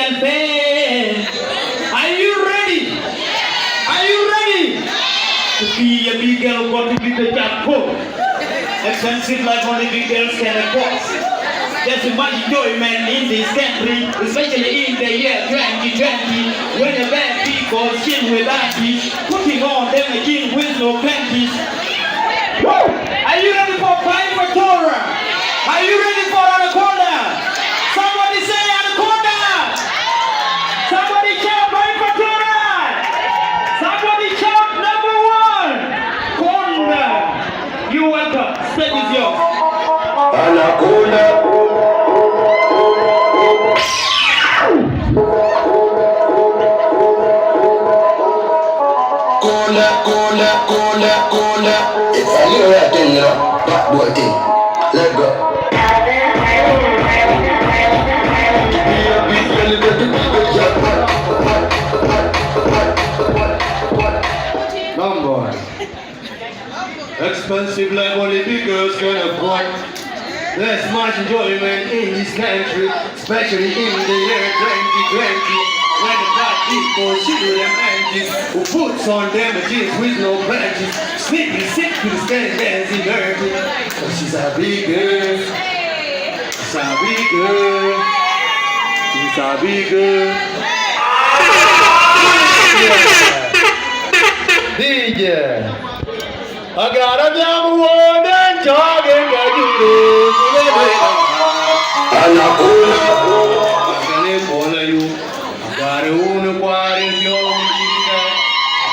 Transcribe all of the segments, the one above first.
and fame. Are you ready? Are you ready? To be a big girl who got to be the top cook. Expensive life only big girls can afford. There's much enjoyment in this country, especially in the year 2020, when the bad people chill with aunties, putting on them again with no panties. Are you ready for fight for Torah? Are you ready for Anaconda? Somebody say Anaconda! Somebody shout fight for Torah! Somebody shout number one! Conda! You welcome. Stage is yours. Anaconda! Cola. It's a little thing, you know, bad boy thing. Let go. Come on. Expensive life only big girls can afford. There's much enjoyment in this country, especially in the year 2020. When the black people shoot them aunties, who puts on them jeans with no branches, sneaking sick to the stand dancing dirty. So she's a big girl. She's a big girl. She's a big girl. DJ, I got a damn word and jogging that you do. Anaconda. I'm gonna follow you. I got a wound quarry, I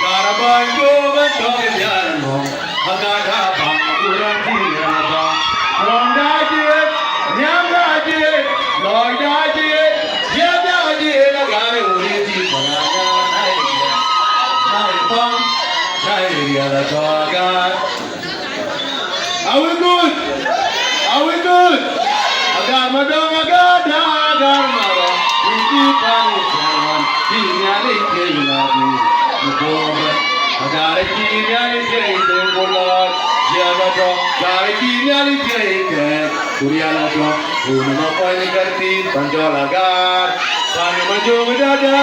got a bunch of a toy piano. I got a bunch of a piano. From Dodget, Yam Dodget, Lord Dodget, Yam Dodget, I got a wounded people. Are we good? Are we good? I got my dog, I got my dog. We keep on it, I got a key, I take them for Lord. Yamato, got a key, I take them. Kurianato, Unuma Poinicati, Panjola God, Panamajo, Udola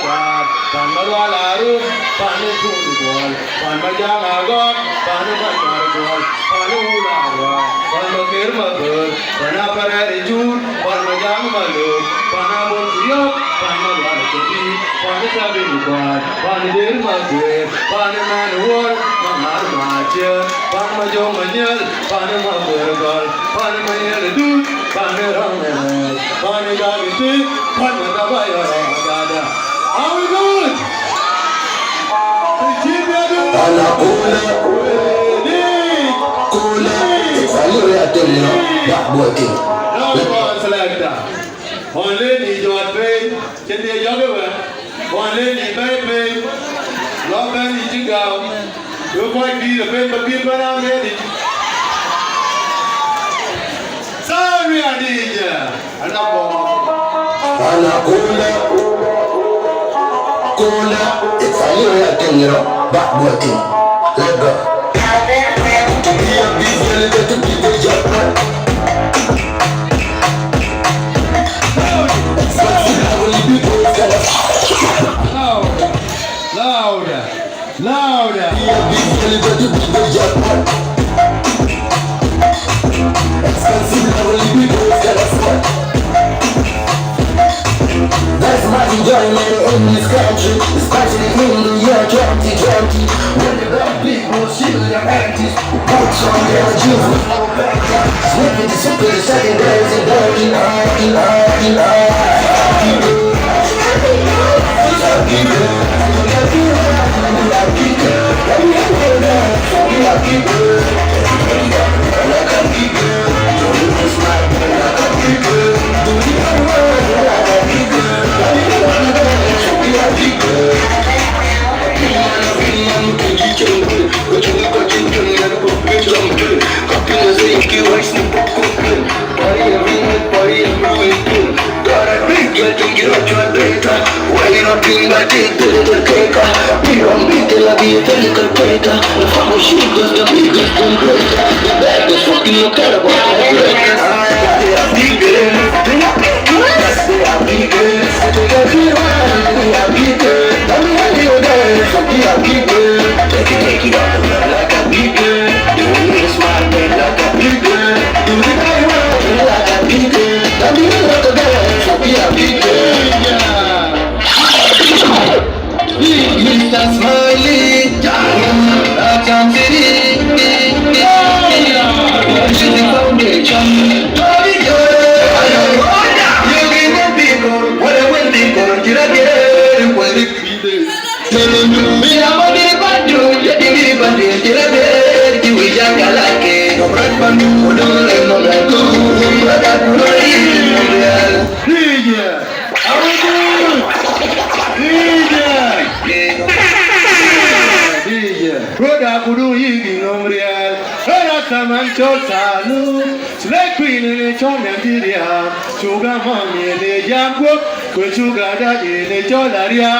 God, Panmadalaru, Panakul, Panmajama God, Panamajor, Panula, Panmakirma Girl, Panapara June, Panmajama Girl, Panamon, Panamati, Panatabi God, Panadirma Girl, Panaman World, Panamaja, Panamajo Manil, Panamaburgal, Panamayan Dude, Panamaran, Panagami, Panamabaya. Are we good? Cola. It's a little thing, you know, that boy thing. No, selector. Only need your pay, get the younger one. Only need my pay. Love and need to go. You might be the paper people around here. Sorry, I need you. Anaconda. Cola. It's a little thing, you know, that boy thing. Let go. Louder. There's much enjoyment in this country, especially in the year 2020. When the black people shoot their aunties, boots on their jeans with no panties, sniffing the super second days and dirty. Mr. Smiley, I can't see the foundation. You give me people, what I will be for, did I get what it be? Telling me I'm a badu, you did but did I get you with your galake? No bread, but no, no, Brother Kudu Yigi Nomriel, Saman Chosalu, Slay Queen in a Chon Nigeria, Sugar Mommy in a Yango, Sugar Daddy in a Cholaria,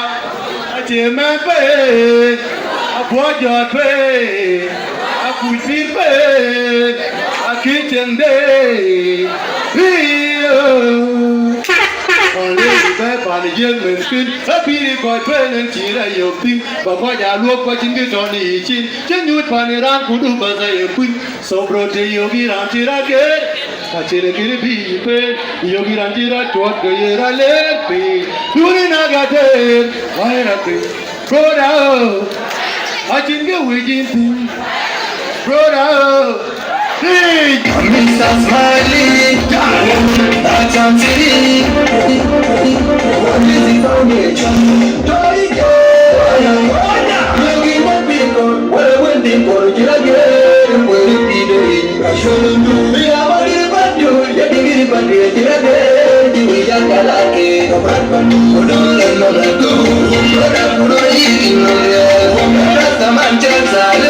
a German pay, a boy your pay, a good pay, a kitchen day. Only the bad on the young man's skin, a pity for pen and cheer at your thing, but what I look watching it on the chin, can you find it out to do as I queen? So brought the yogi until I get. I tell it be paid, yogi until I talk the year I let me. You didn't got it, why not? Brother, I didn't get with you, brother. Hey, Mr. Smiley, I can't see. What is the foundation? You give my people, what I went in for, you again, will it be the I shouldn't do me, I'm a little bit, you did it, but you did it, you will get a lucky, a brand new, no, but I put on eating, that's the man, just I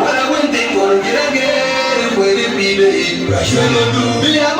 What I went for, did I get it? Where it be the